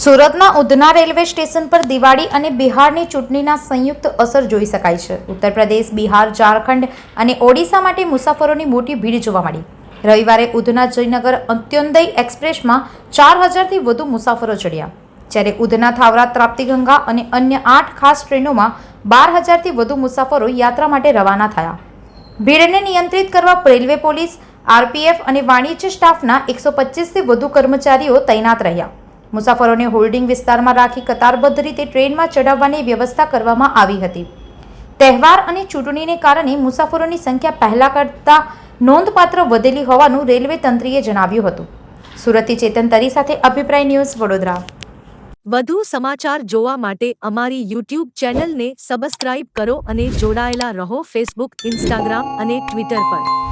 સુરતના Udhna railway station પર દિવાળી અને બિહારની ચૂંટણીના સંયુક્ત અસર જોઈ શકાય છે। ઉત્તર પ્રદેશ, બિહાર, ઝારખંડ અને ઓડિશા માટે મુસાફરોની મોટી ભીડ જોવા મળી। રવિવારે ઉધના જયનગર અંત્યોદય એક્સપ્રેસમાં 4000થી વધુ મુસાફરો ચડ્યા, જ્યારે ઉધના થાવરા તાપ્તીગંગા અને અન્ય 8 ખાસ ટ્રેનોમાં 12000થી વધુ મુસાફરો યાત્રા માટે રવાના થયા। ભીડને નિયંત્રિત કરવા રેલવે પોલીસ, આરપીએફ અને વાણિજ્ય સ્ટાફના 125થી વધુ કર્મચારીઓ તૈનાત રહ્યા। મુસાફરોને હોલ્ડિંગ વિસ્તારમાં રાખી કતારબદ્ધ રીતે ટ્રેનમાં ચડાવવાની વ્યવસ્થા કરવામાં આવી હતી। તહેવાર અને ચૂંટણીને કારણે મુસાફરોની સંખ્યા પહેલા કરતાં નોંધપાત્ર વધેલી હોવાનું રેલવે તંત્રએ જણાવ્યું હતું। સુરતથી ચેતન તરી સાથે અભિપ્રાય ન્યૂઝ, વડોદરા। વધુ સમાચાર જોવા માટે અમારી યુટ્યુબ ચેનલને સબસ્ક્રાઇબ કરો અને જોડાયેલા રહો ફેસબુક, ઇન્સ્ટાગ્રામ અને ટ્વિટર પર।